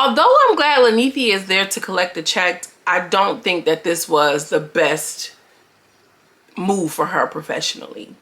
Although I'm glad Lanithia is there to collect the check, I don't think that this was the best move for her professionally.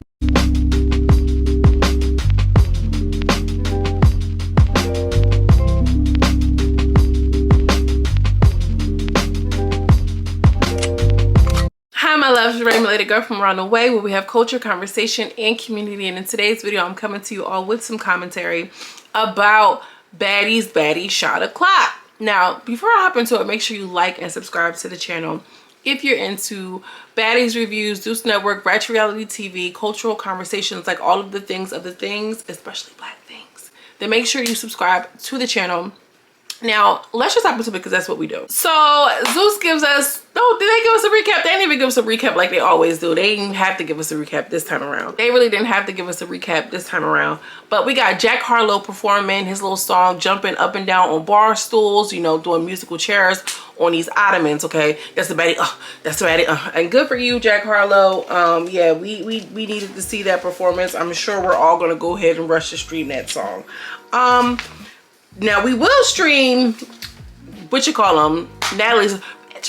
Hi my loves, your related girl from around the way, where we have culture, conversation, and community. And in today's video, I'm coming to you all with some commentary about Baddies Shot O'Clock. Now, before I hop into it, make sure you like and subscribe to the channel if you're into Baddies reviews, Zeus Network, Ratchet Reality TV, cultural conversations, like all of the things, especially black things. Then make sure you subscribe to the channel. Now, let's just hop into it because that's what we do. So, Zeus gives us, no, did they give us a recap? They didn't even give us a recap like they always do. They didn't have to give us a recap this time around. They really didn't have to give us a recap this time around. But we got Jack Harlow performing his little song, jumping up and down on bar stools, you know, doing musical chairs on these ottomans, okay? That's the baddie, that's the baddie, And good for you, Jack Harlow. Yeah, we needed to see that performance. I'm sure we're all gonna go ahead and rush to stream that song. Now we will stream, Natalie's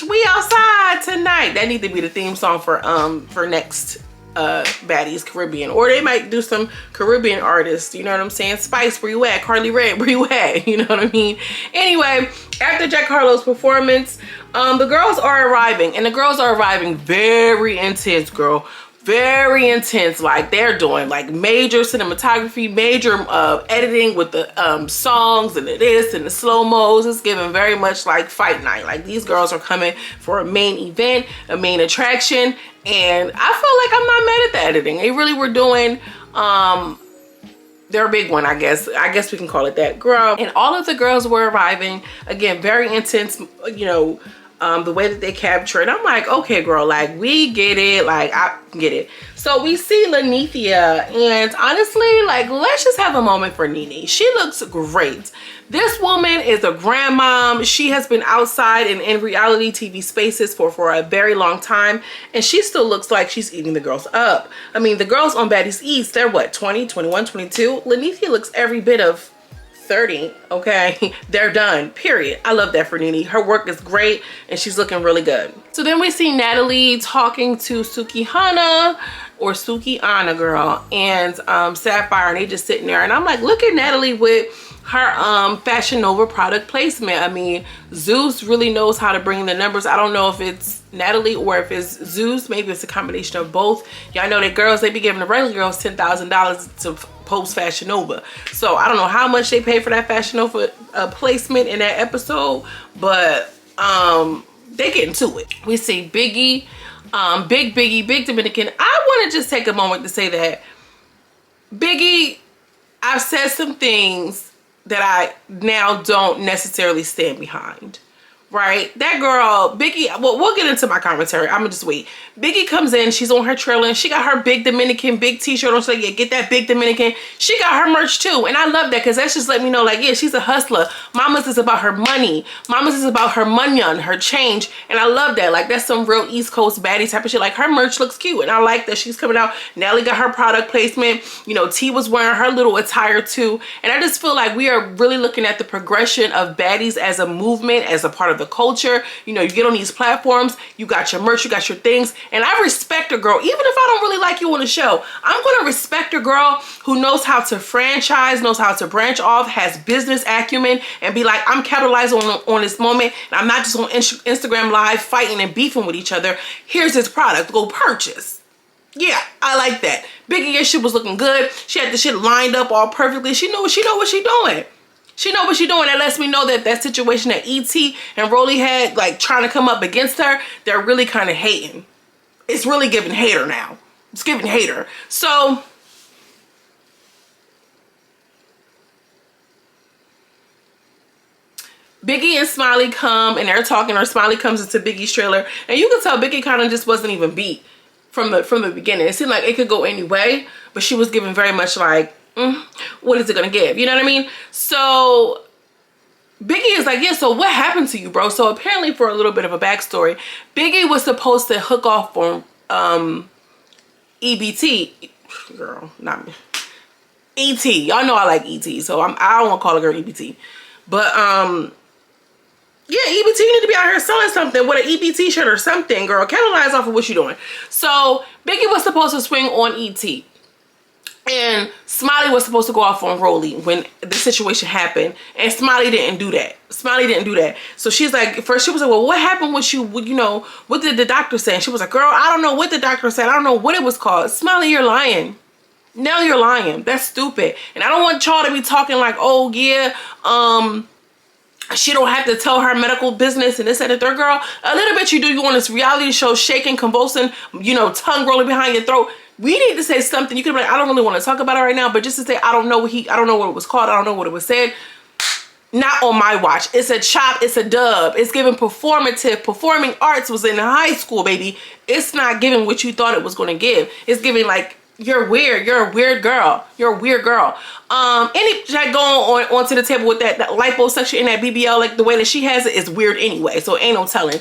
We Outside Tonight. That needs to be the theme song for next Baddies Caribbean. Or they might do some Caribbean artists, you know what I'm saying? Spice, where you at? Carly Rae, where you at? You know what I mean? Anyway, after Jack Harlow's performance, the girls are arriving. And the girls are arriving very intense, girl. Very intense. Like, they're doing like major cinematography, major editing with the songs and the this and the slow-mos. It's giving very much like fight night. Like, these girls are coming for a main event, a main attraction, and I feel like I'm not mad at the editing. They really were doing their big one, I guess we can call it that, girl. And all of the girls were arriving, again, very intense, you know, the way that they capture it. I'm like, okay, girl, like, we get it. Like, I get it. So we see Lanithia, and honestly, like, let's just have a moment for Nene. She looks great. This woman is a grandmom. She has been outside and in reality TV spaces for a very long time, and she still looks like she's eating the girls up. I mean, the girls on Baddies East, they're what, 20, 21, 22? Lanithia looks every bit of 30, okay? They're done, period. I love that for Nene. Her work is great and she's looking really good. So then we see Natalie talking to Sukihana, or Suki-Ana, girl, and Sapphire, and they just sitting there, and I'm like, look at Natalie with her Fashion Nova product placement. I mean, Zeus really knows how to bring the numbers. I don't know if it's Natalie or if it's Zeus. Maybe it's a combination of both. Y'all know that girls, they be giving the regular girls $10,000 to post Fashion Nova. So I don't know how much they pay for that Fashion Nova placement in that episode, but they get into it. We see Biggie, Big Dominican. I want to just take a moment to say that Biggie, I've said some things that I now don't necessarily stand behind, right? That girl, Biggie, well, we'll get into my commentary. I'm gonna just wait. Biggie comes in, she's on her trailer, and she got her Big Dominican, big t-shirt on. So yeah, get that Big Dominican. She got her merch too, and I love that, because that's just let me know, like, yeah, she's a hustler. Mama's is about her money. Mama's is about her money, her change, and I love that. Like, that's some real East Coast baddie type of shit. Like, her merch looks cute, and I like that she's coming out. Nelly got her product placement. You know, T was wearing her little attire too, and I just feel like we are really looking at the progression of Baddies as a movement, as a part of the culture. You know, you get on these platforms, you got your merch, you got your things, and I respect a girl. Even if I don't really like you on the show, I'm gonna respect a girl who knows how to franchise, knows how to branch off, has business acumen, and be like, I'm capitalizing on this moment, and I'm not just on Instagram live fighting and beefing with each other. Here's this product, go purchase. Yeah, I like that. Biggie, your shit was looking good. She had the shit lined up all perfectly. She know what she doing. She know what she's doing. That lets me know that that situation that E.T. and Rolly had, like, trying to come up against her, they're really kind of hating. It's really giving hater now. It's giving hater. So Biggie and Smiley come, and they're talking, or Smiley comes into Biggie's trailer, and you can tell Biggie kind of just wasn't even beat from the beginning. It seemed like it could go any way, but she was giving very much like, what is it gonna give? You know what I mean? So Biggie is like, yeah, so what happened to you, bro? So apparently, for a little bit of a backstory, Biggie was supposed to hook off on EBT. Girl, not me. E.T. Y'all know I like E.T. So I don't want to call a girl EBT. But Yeah, EBT, you need to be out here selling something with an EBT shirt or something, girl. Capitalize off of what you're doing. So Biggie was supposed to swing on ET. And Smiley was supposed to go off on Rolly when the situation happened. And Smiley didn't do that. Smiley didn't do that. So she's like, first she was like, well, what happened with you? You know, what did the doctor say? And she was like, girl, I don't know what the doctor said. I don't know what it was called. Smiley, you're lying. Now you're lying. That's stupid. And I don't want y'all to be talking like, oh yeah, she don't have to tell her medical business and this and the third. Girl, a little bit you do. You on this reality show, shaking, convulsing, you know, tongue rolling behind your throat. We need to say something. You could be like, I don't really want to talk about it right now, but just to say, I don't know what it was called. I don't know what it was said. Not on my watch. It's a chop. It's a dub. It's giving performative. Performing arts was in high school, baby. It's not giving what you thought it was going to give. It's giving like, you're weird. You're a weird girl. You're a weird girl. Any like going onto the table with that liposuction in that BBL, like the way that she has it is weird anyway. So ain't no telling.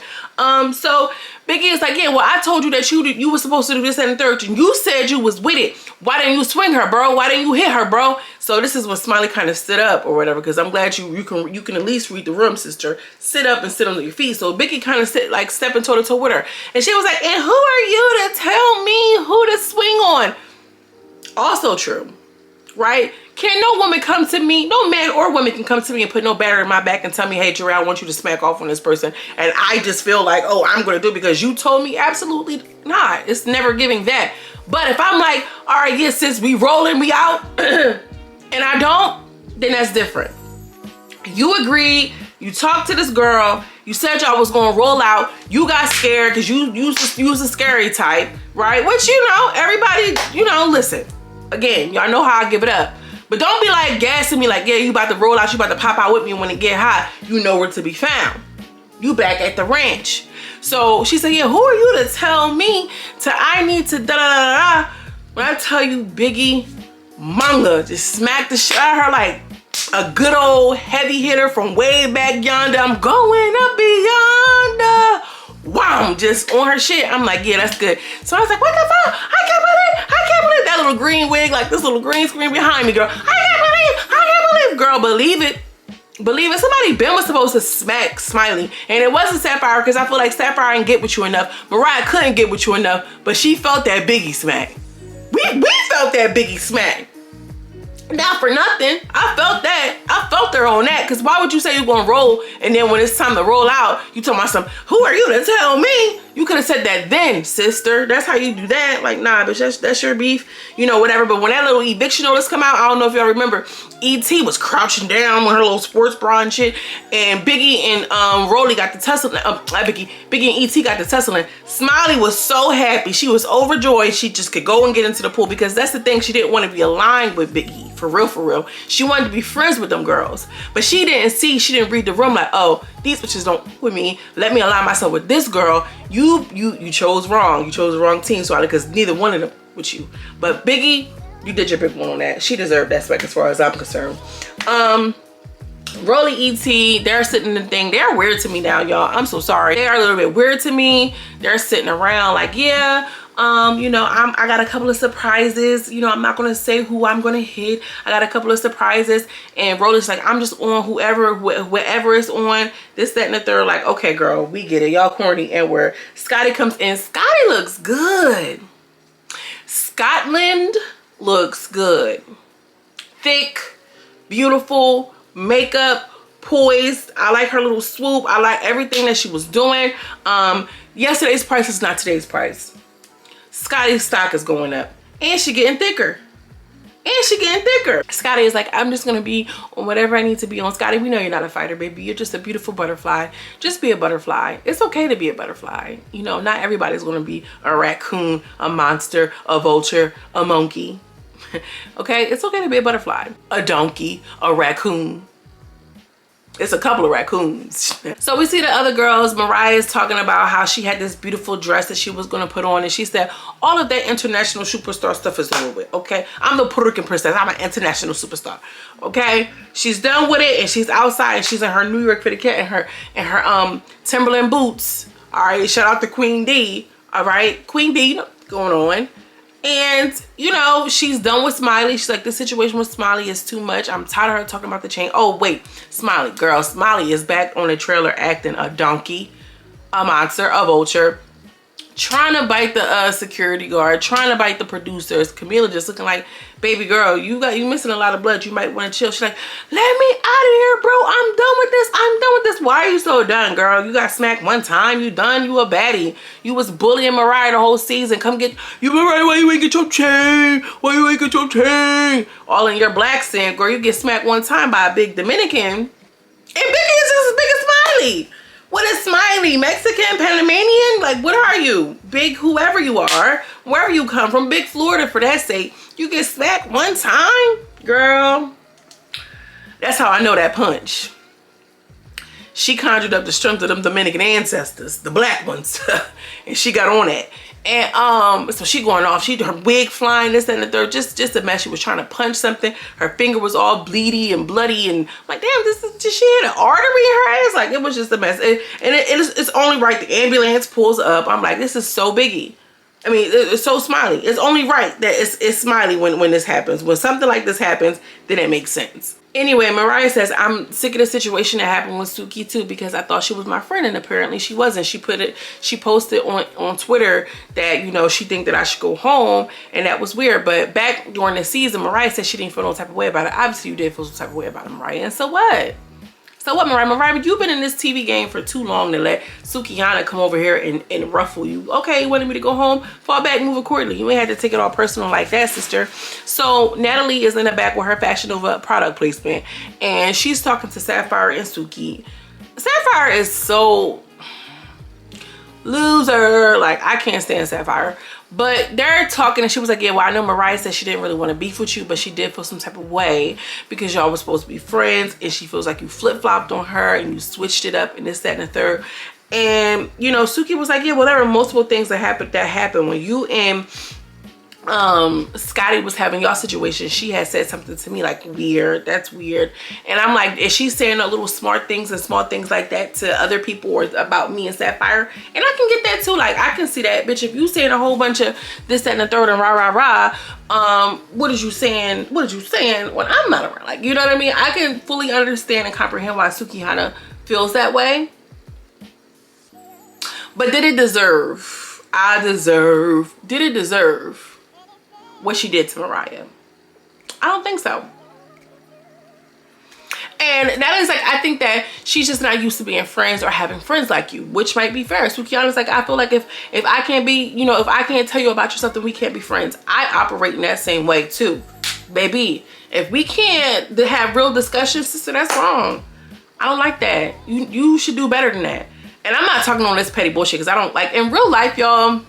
So Biggie is like, yeah, well, I told you that you were supposed to do this and the third, and you said you was with it. Why didn't you swing her, bro? Why didn't you hit her, bro? So this is when Smiley kind of stood up or whatever, because I'm glad you can at least read the room, sister. Sit up and sit on your feet. So Biggie kind of stepping toe to toe with her, and she was like, and who are you to tell me who to swing on? Also true, right? Can no woman come to me, no man or woman can come to me and put no batter in my back and tell me, hey, Jarrell, I want you to smack off on this person. And I just feel like, oh, I'm going to do it because you told me. Absolutely not. It's never giving that. But if I'm like, all right, yes, sis, we rolling, we out, and I don't, then that's different. You agreed. You talked to this girl. You said y'all was going to roll out. You got scared because you used a scary type, right? Which, you know, everybody, you know, listen. Again, y'all know how I give it up. But don't be like gassing me like, yeah, you about to roll out, you about to pop out with me when it get hot. You know where to be found. You back at the ranch. So she said, yeah, who are you to tell me I need to da-da-da-da? When I tell you Biggie Manga just smacked the shit out of her like a good old heavy hitter from way back yonder. I'm going up beyond. Wow, just on her shit. I'm like, yeah, that's good. So I was like, what the fuck? I can't believe that little green wig, like this little green screen behind me, girl. I can't believe, girl, believe it. Believe it. Somebody been was supposed to smack Smiley, and it wasn't Sapphire, because I feel like Sapphire didn't get with you enough. Mariah couldn't get with you enough, but she felt that Biggie smack. We felt that Biggie smack. Not for nothing. I felt that. I felt her on that. Because why would you say you're going to roll and then when it's time to roll out, you talking about some, who are you to tell me? You could have said that then, sister. That's how you do that. Like, nah, bitch, that's your beef. You know, whatever. But when that little eviction notice come out, I don't know if y'all remember, E.T. was crouching down with her little sports bra and shit. And Biggie and Rolly got the tussling. Biggie and E.T. got the tussling. Smiley was so happy. She was overjoyed. She just could go and get into the pool, because that's the thing. She didn't want to be aligned with Biggie. For real, for real. She wanted to be friends with them girls. But she didn't read the room like, oh, these bitches don't with me. Let me align myself with this girl. You chose wrong. You chose the wrong team, Swally, because neither one of them with you. But Biggie, you did your big one on that. She deserved that spec as far as I'm concerned. Rolly, E.T., they're sitting in the thing. They're weird to me now, y'all. I'm so sorry. They are a little bit weird to me. They're sitting around like, yeah, you know, I got a couple of surprises. You know, I'm not going to say who I'm going to hit. I got a couple of surprises. And Rolly's like, I'm just on whoever is on this, that, and the third. Like, okay, girl, we get it. Y'all corny. And where Scotty comes in, Scotty looks good. Scotland looks good. Thick, beautiful, makeup, poised. I like her little swoop. I like everything that she was doing. Yesterday's price is not today's price. Scotty's stock is going up, and she getting thicker. Scotty is like, I'm just gonna be on whatever I need to be on. Scotty, we know you're not a fighter, baby. You're just a beautiful butterfly. Just be a butterfly. It's okay to be a butterfly. You know, not everybody's gonna be a raccoon, a monster, a vulture, a monkey. Okay, it's okay to be a butterfly, a donkey, a raccoon. It's a couple of raccoons. So we see the other girls. Mariah is talking about how she had this beautiful dress that she was going to put on. And she said, all of that international superstar stuff is over with, okay? I'm the Puerto Rican princess. I'm an international superstar, okay? She's done with it, and she's outside, and she's in her New York fitted cat and her Timberland boots. All right, shout out to Queen D. All right, Queen D, you know what's going on. And, you know, she's done with Smiley. She's like, this situation with Smiley is too much. I'm tired of her talking about the chain. Oh, wait. Smiley, girl. Smiley is back on the trailer acting a donkey, a monster, a vulture. Trying to bite the security guard, trying to bite the producers. Camila just looking like, baby girl, you missing a lot of blood. You might want to chill. She's like, let me out of here, bro. I'm done with this. I'm done with this. Why are you so done, girl? You got smacked one time. You done. You a baddie. You was bullying Mariah the whole season. Come get you, Mariah. Why you ain't get your chain? Why you ain't get your chain? All in your black sin, girl. You get smacked one time by a big Dominican, and Biggie is just as big as Smiley. What is Smiley? Mexican? Panamanian? Like, what are you? Big whoever you are. Wherever you come from. Big Florida, for that sake. You get smacked one time? Girl. That's how I know that punch. She conjured up the strength of them Dominican ancestors. The black ones. And she got on it. And so she going off. Her wig flying, this and the third. Just a mess. She was trying to punch something. Her finger was all bleedy and bloody. And I'm like, damn, she had an artery in her ass. Like, it was just a mess. It's only right. The ambulance pulls up. I'm like, this is so Biggie. I mean, it's so Smiley. It's only right that it's Smiley when this happens. When something like this happens, then it makes sense. Anyway, Mariah says, I'm sick of the situation that happened with Suki too, because I thought she was my friend and apparently she wasn't. She posted on Twitter that, you know, she think that I should go home, and that was weird. But back during the season, Mariah said she didn't feel no type of way about it. Obviously you did feel some type of way about it, Mariah. And so what? So what, Mariah? Mariah, you've been in this TV game for too long to let Sukihana come over here and ruffle you. Okay, you wanted me to go home? Fall back, move accordingly. You ain't had to take it all personal like that, sister. So Natalie is in the back with her Fashion Nova product placement, and she's talking to Sapphire and Suki. Sapphire is so loser. Like, I can't stand Sapphire. But they're talking, and she was like, yeah, well, I know Mariah said she didn't really want to beef with you, but she did feel some type of way because y'all were supposed to be friends, and she feels like you flip-flopped on her and you switched it up and this, that, and the third. And, you know, Suki was like, yeah, well, there were multiple things that happened when you and Scotty was having y'all situation. She had said something to me like, weird, that's weird. And I'm like, is she saying a little smart things and small things like that to other people or about me and Sapphire? And I can get that too. Like, I can see that, bitch. If you saying a whole bunch of this, that, and the third and rah rah rah, what is you saying when I'm not around? Like, you know what I mean? I can fully understand and comprehend why Sukihana feels that way. But did it deserve what she did to Mariah? I don't think so. And Natalie's like, I think that she's just not used to being friends or having friends like you, which might be fair. Sukihana's like, I feel like if I can't be, you know, if I can't tell you about yourself, then we can't be friends. I operate in that same way too, baby. If we can't have real discussions, sister, that's wrong. I don't like that. You should do better than that. And I'm not talking on this petty bullshit because I don't like, in real life, y'all,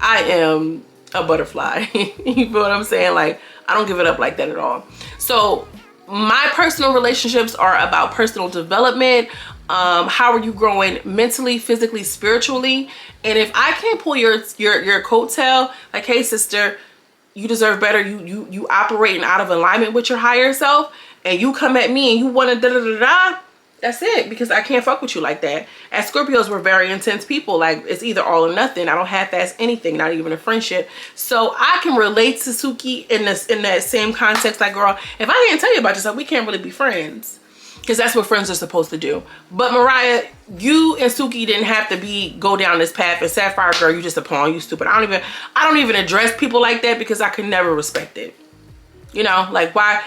I am a butterfly. You feel what I'm saying? Like, I don't give it up like that at all. So my personal relationships are about personal development. How are you growing mentally, physically, spiritually? And if I can't pull your coattail, like, hey sister, you deserve better. You operating out of alignment with your higher self, and you come at me and you want to da da da da. That's it, because I can't fuck with you like that. As Scorpios, we're very intense people. Like, it's either all or nothing. I don't half-ass anything, not even a friendship. So I can relate to Suki in that same context. Like, girl, if I didn't tell you about yourself, we can't really be friends, because that's what friends are supposed to do. But Mariah, you and Suki didn't have to go down this path. And Sapphire, girl, you just a pawn. You stupid. I don't even address people like that because I can never respect it. You know, like, why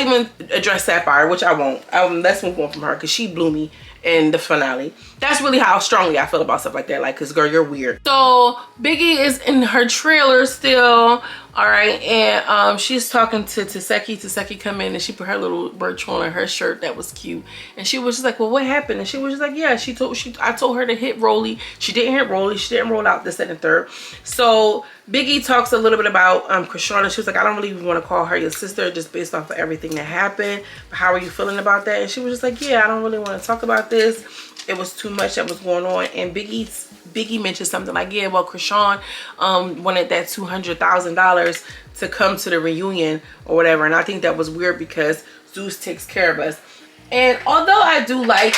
even address Sapphire, which I won't. Let's move on from her, because she blew me in the finale. That's really how strongly I feel about stuff like that. Like, because girl, you're weird. So Biggie is in her trailer still. All right, and she's talking to Taseki. Taseki come in and she put her little birch on her shirt that was cute, and she was just like, well, what happened? And she was just like, yeah, I told her to hit Rolly. She didn't hit Rolly. She didn't roll out this, second, and third. So Biggie talks a little bit about Krishana. She was like, I don't really even want to call her your sister just based off of everything that happened. But how are you feeling about that? And she was just like, yeah, I don't really want to talk about this. It was too much that was going on. And Biggie mentioned something like, yeah, well, Krishan wanted that $200,000 to come to the reunion or whatever. And I think that was weird because Zeus takes care of us. And although I do like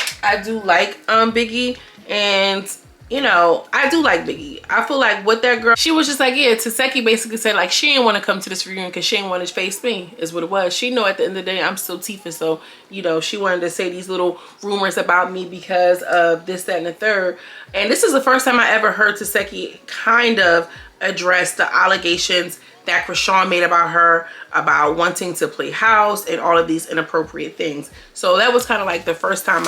Biggie, and you know, I do like Biggie. I feel like what that girl, she was just like, yeah, Taseki basically said like she didn't want to come to this reunion because she didn't want to face me, is what it was. She know at the end of the day I'm still Tifa, so you know, she wanted to say these little rumors about me because of this, that, and the third. And this is the first time I ever heard Taseki kind of address the allegations that Krishan made about her, about wanting to play house and all of these inappropriate things. So that was kind of like the first time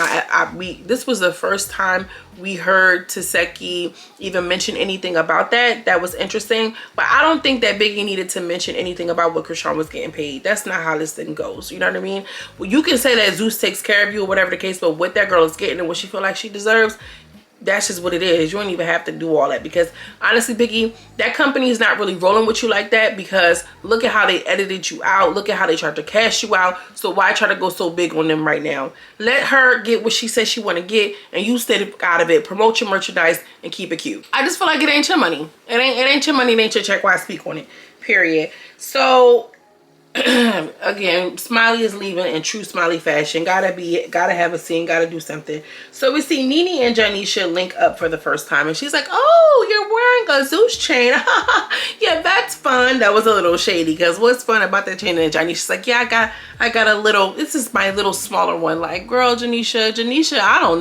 this was the first time we heard Taseki even mention anything about that. That was interesting. But I don't think that Biggie needed to mention anything about what Krishan was getting paid. That's not how this thing goes. You know what I mean? Well, you can say that Zeus takes care of you or whatever the case, but what that girl is getting and what she feel like she deserves, that's just what it is. You don't even have to do all that, because honestly, Biggie, that company is not really rolling with you like that, because look at how they edited you out. Look at how they tried to cash you out. So why try to go so big on them right now? Let her get what she says she want to get, and you stay out of it. Promote your merchandise and keep it cute. I just feel like it ain't your money. It ain't your money. It ain't your check. Why I speak on it? Period. So again, Smiley is leaving in true Smiley fashion. Gotta have a scene, gotta do something. So we see Nene and Janisha link up for the first time, and she's like, oh, you're wearing a Zeus chain. Yeah, that's fun. That was a little shady, because what's fun about that chain? And Janisha's like, yeah, I got a little, this is my little smaller one. Like, girl, Janisha, I don't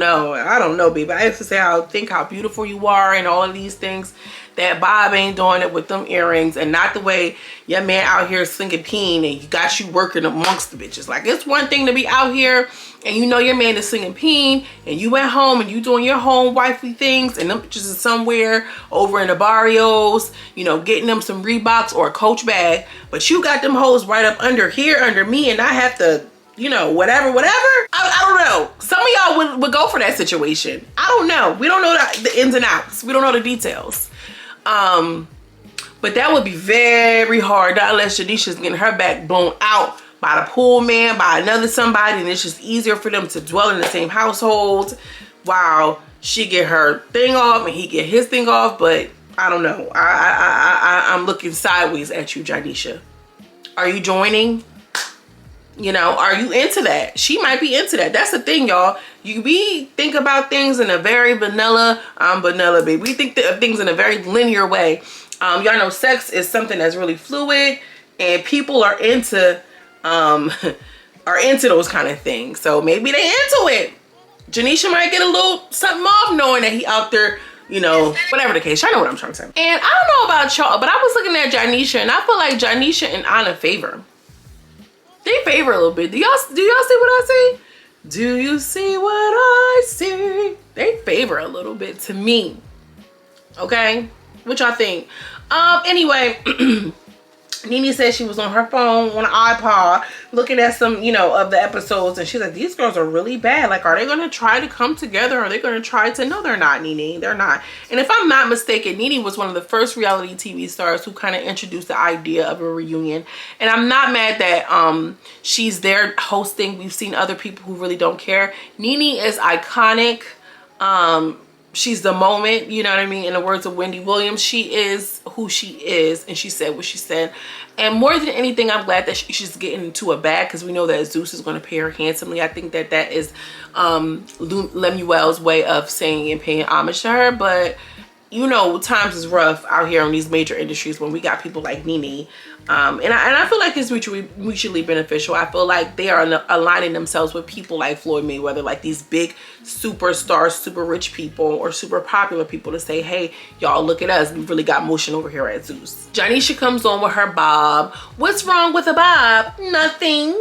know, baby. I have to say how beautiful you are and all of these things. That Bob ain't doing it with them earrings, and not the way your man out here slinging peen and you got you working amongst the bitches. Like, it's one thing to be out here and you know your man is slinging peen and you at home and you doing your home wifey things, and them bitches is somewhere over in the barrios, you know, getting them some Reeboks or a Coach bag, but you got them hoes right up under here under me, and I have to, you know, whatever. I don't know. Some of y'all would go for that situation. I don't know. We don't know the ins and outs. We don't know the details. But that would be very hard, not unless Janisha's getting her back blown out by the pool man, by another somebody, and it's just easier for them to dwell in the same household while she get her thing off and he get his thing off. But I don't know. I'm looking sideways at you, Janisha. Are you joining? You know, are you into that? She might be into that. That's the thing, y'all. We think about things in a very vanilla, vanilla, baby. We think of things in a very linear way. Y'all know sex is something that's really fluid, and people are into those kind of things. So maybe they into it. Janisha might get a little something off knowing that he out there, you know, whatever the case. Y'all know what I'm trying to say. And I don't know about y'all, but I was looking at Janisha, and I feel like Janisha and Anna favor. They favor a little bit. Do y'all see what I see? Do you see what I see? They favor a little bit to me. Okay? What y'all think? Anyway, Nene said she was on her phone, on an iPod, looking at some, you know, of the episodes, and she's like, these girls are really bad. Like, are they going to try to come together? Are they going to try to? No, they're not, Nene. They're not. And if I'm not mistaken, Nene was one of the first reality TV stars who kind of introduced the idea of a reunion. And I'm not mad that she's there hosting. We've seen other people who really don't care. Nene is iconic. She's the moment, you know what I mean? In the words of Wendy Williams, she is who she is, and she said what she said. And more than anything, I'm glad that she's getting into a bag, because we know that Zeus is going to pay her handsomely. I think that is Lemuel's way of saying and paying homage to her. But you know, times is rough out here in these major industries when we got people like Nene. And I feel like it's mutually beneficial. I feel like they are aligning themselves with people like Floyd Mayweather, like these big superstars, super rich people, or super popular people, to say, hey, y'all, look at us. We really got motion over here at Zeus. Janisha comes on with her bob. What's wrong with a bob? Nothing.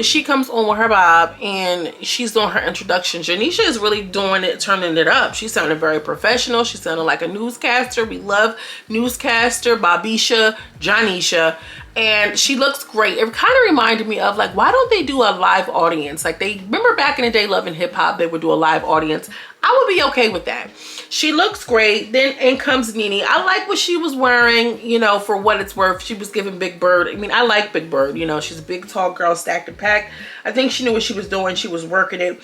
She comes on with her bob, and she's doing her introduction. Janisha is really doing it, turning it up. She sounded very professional. She sounded like a newscaster. We love newscaster, Bobisha, Janisha. And she looks great. It kind of reminded me of, like, why don't they do a live audience? Like, they remember back in the day, Love and Hip Hop, they would do a live audience. I would be okay with that. She looks great. Then in comes Nene. I like what she was wearing, you know, for what it's worth. She was giving Big Bird. I mean, I like Big Bird. You know, she's a big, tall girl, stacked and packed. I think she knew what she was doing. She was working it.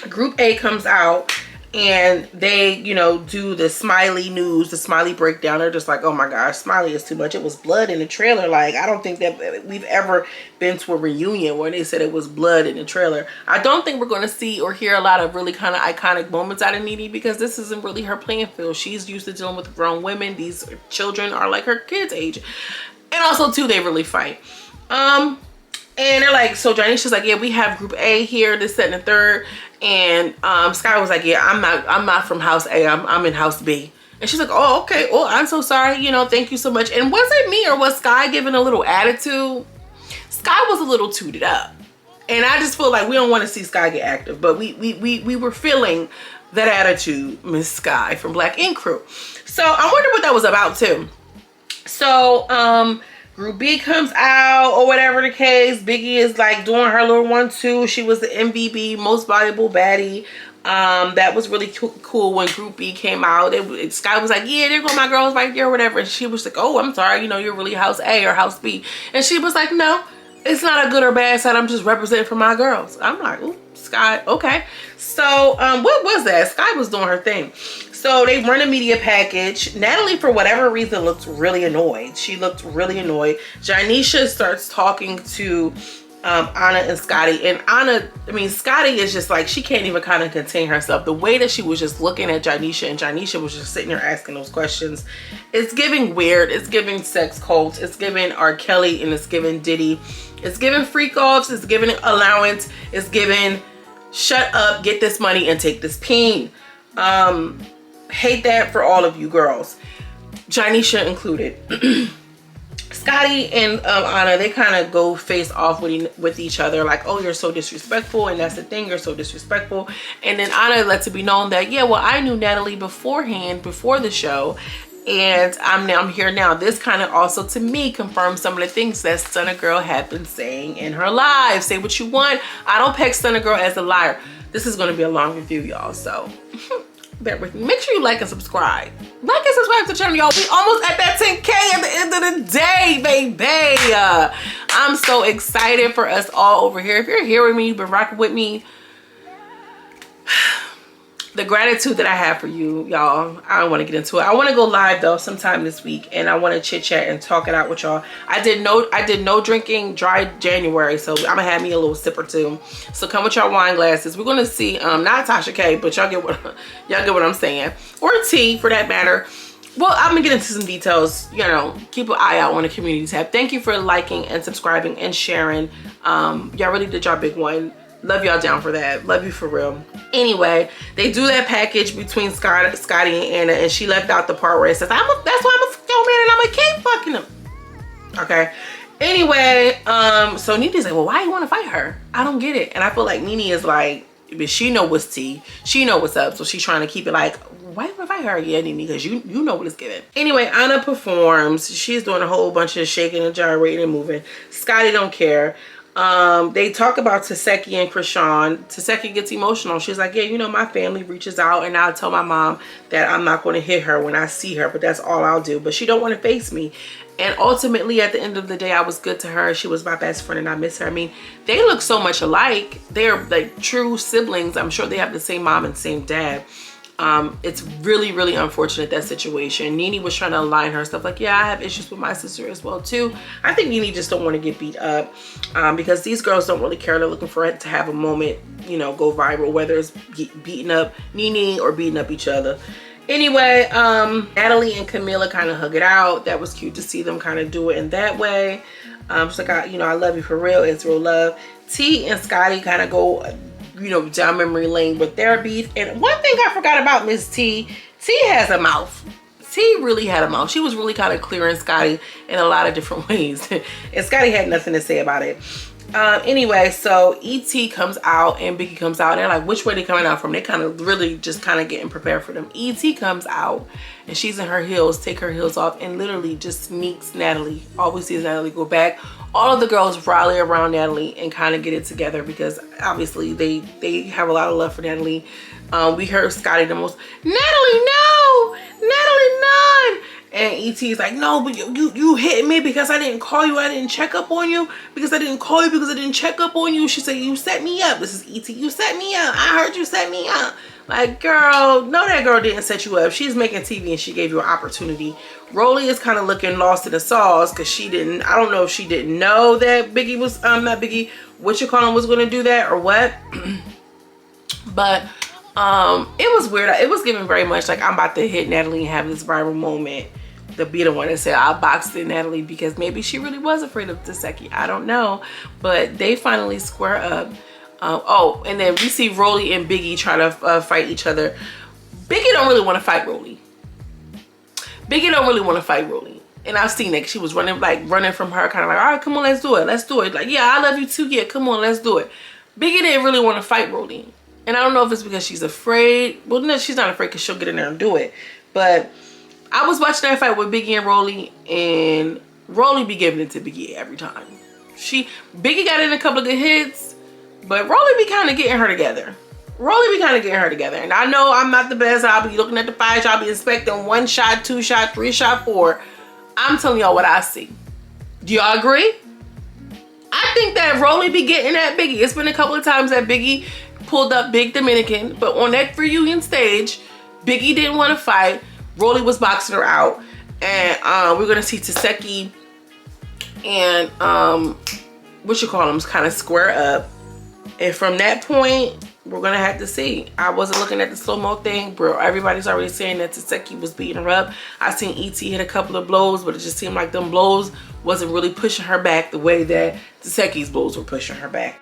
Group A comes out. and they, you know, do the Smiley news, the Smiley breakdown. They're just like, oh my gosh, Smiley is too much. It was blood in the trailer. Like, I don't think that we've ever been to a reunion where they said it was blood in the trailer. I don't think we're going to see or hear a lot of really kind of iconic moments out of Nene, because this isn't really her playing field. She's used to dealing with grown women. These children are like her kids' age. And also too, they really fight. And they're like, so Janisha's like, yeah, we have group A here, this, that, and the third. And Sky was like, yeah, I'm not from house A, I'm in house B. And she's like, oh, okay, oh, I'm so sorry, you know, thank you so much. And was it me or was Sky giving a little attitude? Sky was a little tooted up. And I just feel like we don't want to see Sky get active, but we were feeling that attitude, Miss Sky from Black Ink Crew. So I wonder what that was about too. So Group B comes out or whatever the case. Biggie is like doing her little 1-2. She was the MVP, most valuable baddie. That was really cool when Group B came out. Sky was like, yeah, there go my girls right there or whatever. And she was like, oh, I'm sorry, you know, you're really house A or house B. And she was like, no, it's not a good or bad side. I'm just representing for my girls. I'm like, ooh, Sky, okay. So what was that? Sky was doing her thing. So they run a media package. Natalie, for whatever reason, looked really annoyed. She looked really annoyed. Janisha starts talking to Anna and Scotty. And Anna, I mean, Scotty is just like, she can't even kind of contain herself. The way that she was just looking at Janisha, and Janisha was just sitting there asking those questions. It's giving weird. It's giving sex cult. It's giving R. Kelly, and it's giving Diddy. It's giving freak offs. It's giving allowance. It's giving shut up, get this money, and take this peen. Hate that for all of you girls, Janisha included. Scotty and Anna, they kind of go face off with each other, like, oh, you're so disrespectful, and that's the thing, you're so disrespectful. And then Anna lets it be known that, yeah, well, I knew Natalie beforehand, before the show, and I'm here now. This kind of also, to me, confirms some of the things that Stunna Girl had been saying in her live. Say what you want. I don't peg Stunna Girl as a liar. This is going to be a long review, y'all, so bear with me. Make sure you like and subscribe. Like and subscribe to the channel, y'all. We almost at that 10K at the end of the day, baby. I'm so excited for us all over here. If you're here with me, you've been rocking with me, the gratitude that I have for you, y'all, I don't want to get into it. I want to go live though sometime this week, and I want to chit chat and talk it out with y'all. I did no drinking dry January, so I'm gonna have me a little sip or two. So come with y'all wine glasses. We're gonna see not Tasha K, but y'all get what I'm saying, or tea for that matter. Well, I'm gonna get into some details. You know, keep an eye out on the community tab. Thank you for liking and subscribing and sharing. Y'all really did y'all big one. Love y'all down for that. Love you for real. Anyway, they do that package between Scotty and Anna, and she left out the part where it says, that's why I'm a fuck your man and I'm gonna keep fucking him. Okay. Anyway, so Nene's like, well, why you want to fight her? I don't get it. And I feel like Nene is like, but she know what's tea. She know what's up. So she's trying to keep it like, why you want to fight her? Yeah, Nene, because you know what it's giving. Anyway, Anna performs. She's doing a whole bunch of shaking and gyrating and moving. Scotty don't care. They talk about Taseki and Krishan. Taseki gets emotional. She's like, yeah, you know, my family reaches out, and I'll tell my mom that I'm not going to hit her when I see her, but that's all I'll do. But she don't want to face me. And ultimately, at the end of the day, I was good to her. She was my best friend, and I miss her. I mean, they look so much alike. They're like true siblings. I'm sure they have the same mom and same dad. It's really, really unfortunate, that situation. Nene was trying to align her stuff like, yeah, I have issues with my sister as well too. I think Nene just don't want to get beat up, because these girls don't really care. They're looking for it to have a moment, you know, go viral, whether it's beating up Nene or beating up each other. Anyway, Natalie and Camila kind of hug it out. That was cute to see them kind of do it in that way. She's like, you know, I love you for real. It's real love. T and Scotty kind of go, you know, down memory lane with their beef. And one thing I forgot about Miss T has a mouth. T really had a mouth. She was really kind of clearing Scotty in a lot of different ways. And Scotty had nothing to say about it. Anyway, so ET comes out and Biggie comes out. They're like, which way they coming out from? They kind of really just kind of getting prepared for them. ET comes out and she's in her heels, take her heels off, and literally just sneaks Natalie. All we see is Natalie go back. All of the girls rally around Natalie and kind of get it together, because obviously they have a lot of love for Natalie. We heard Scotty the most, Natalie, no! Natalie, Nunn! And E.T.'s like, no, but you hit me because I didn't call you. I didn't check up on you because I didn't call you because I didn't check up on you. She said, you set me up. This is E.T. You set me up. I heard you set me up. Like, girl, no, that girl didn't set you up. She's making TV and she gave you an opportunity. Rolly is kind of looking lost in the sauce because she didn't, I don't know if she didn't know that Biggie was, not Biggie, what you call him, was going to do that or what. But it was weird. It was giving very much like I'm about to hit Natalie and have this viral moment to be the one that said I boxed in Natalie, because maybe she really was afraid of Taseki. I don't know. But they finally square up. Oh, and then we see Rolly and Biggie try to fight each other. Biggie don't really want to fight Rolly. Biggie don't really want to fight Rolly. And I've seen that she was running from her, kind of like, all right, come on, let's do it. Let's do it. Like, yeah, I love you too. Yeah, come on, let's do it. Biggie didn't really want to fight Rolly. And I don't know if it's because she's afraid. Well, no, she's not afraid because she'll get in there and do it. But I was watching that fight with Biggie and Rolly, and Rolly be giving it to Biggie every time. Biggie got in a couple of good hits, but Rolly be kind of getting her together. And I know I'm not the best. I'll be looking at the fights. I'll be inspecting 1 shot, 2 shot, 3 shot, 4. I'm telling y'all what I see. Do y'all agree? I think that Rolly be getting at Biggie. It's been a couple of times that Biggie pulled up Big Dominican, but on that reunion stage, Biggie didn't want to fight. Rolly was boxing her out, and we're gonna see Taseki and what you call them kind of square up, and from that point we're gonna have to see. I wasn't looking at the slow-mo thing, bro. Everybody's already saying that Taseki was beating her up. I seen ET hit a couple of blows, but it just seemed like them blows wasn't really pushing her back the way that Taseki's blows were pushing her back.